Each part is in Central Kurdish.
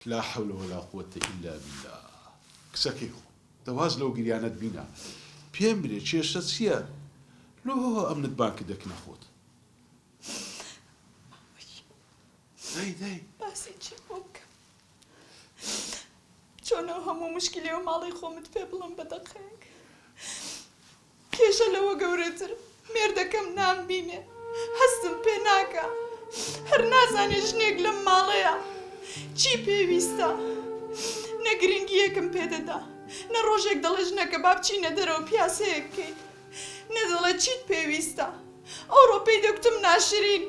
لا حول ولا قوة إلا بالله كسكيخ دواز لو قريانات بينا بيمري تشيش تسيا لو أمنت بانك دك ناخد داي باسي تشيبوك شونو همو مشكلة ومالي خومت بيبلن بدقيق كيش لو قورتر ميردكم نام بيني هستم بيناكا هرنازاني جنيق لماليا چی پێویستە نەگرنگیەکم پێدەدا نە ڕۆژێک دەڵێ ژنەکە با بچینە دەرەوە پیاسەیە بکەین نەدەڵێ چیت پێویستە ئەوڕۆپەی دەکوتم ناشرین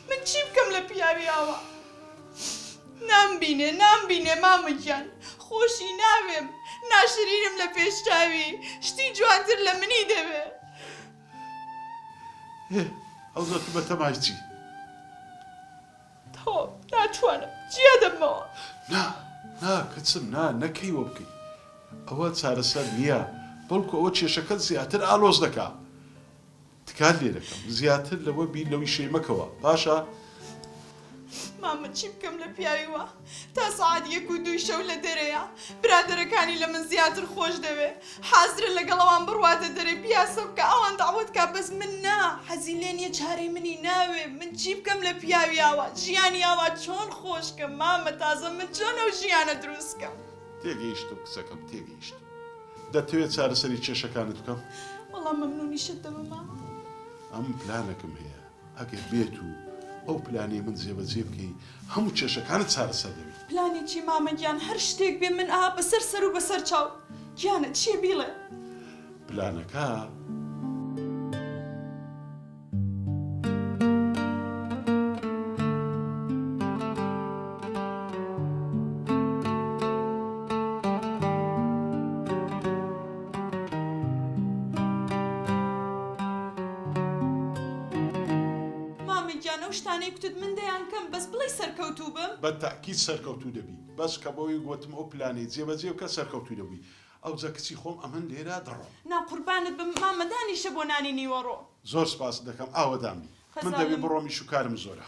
من چی بکەم لە پیاوی ئاوا نامبینێ مامەگیان خۆشی ناوێم ناشرینم لە پێشچاوی شتی جوانتر لە منی دەبێ ئەو زۆر بەتە مایچی تۆ ناتوانم جیا دەمەوە نا کچم نەکەیوە بکەی ئەوە چارەسەر نییە بەڵکو ئەوە کێشەکەت زیاتر ئالۆز دەکا تکات لێ دەکەم زیاتر لەوە بیر لەوی شێمەکەوە باشە مامە چی بکەم لە پیاویوە تا سەعات 1 و 2 شەو لە دەرەیە برادەرەکانی لە من زیاتر خۆش دەوێ حازرە لەگەڵەوان بڕواتە دەرێ پیاسە بکە ئەوان داوت کا بەس من نا حەزی لێ نییە چارەی منی ناوێ من چی بکەم لە پیاویاوە ژیانی ئاوا چۆن خۆشکەم مامە تازە من چۆن ئەو ژیانە دروستکەم تێگەیشتم کچەکەم تێگەیشت دەتەوێت چارەسەری کێشەکانت بکەم وەڵام مەمنونیشت دەبە مامە ئەم پلانەکەم هەیە ئەگەر بێت و ئەو پلانی من جێبەجێ بکەی هەموو کێشەکانت چارەسەر دەبێت پلانی چی مامە گیان هەر شتێک بێ من ئاها بەسەر سەر و بەسەر چاو گیانە چیە بیڵێ پلانەکە شتانەی کوتت من دەیان کەم بەس بڵێ سەرکەوتوو بم بەتاکید سەرکەوتوو دەبی بەس کە بۆی گوتم ئەو پلانەی جێبەجێ بکە سەرکەوتوو دەبی ئەو جا کچی خۆم ئەمن لێرە دەڕۆم ناقوربانت بم مامە دانیشە بۆ نانی نیوەڕۆ زۆر سپاس دەکەم ئاوەدامی من دەبێ بڕۆمی شوکارم زۆرە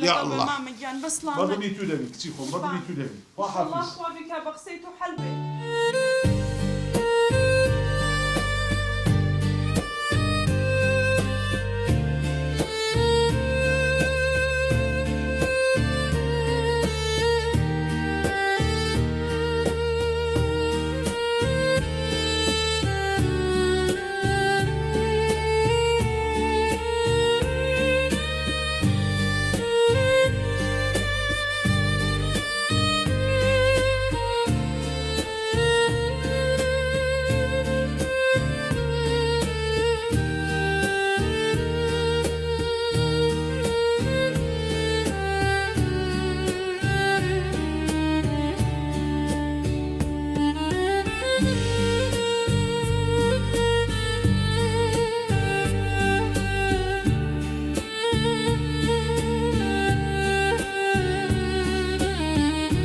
یا الله مامە گیان بەسڵامە بەڵێنی تو دەبی کچی خۆم بەڵێنی تو دەبی الله خوا بیکا بە قسەی تۆ حەل بێ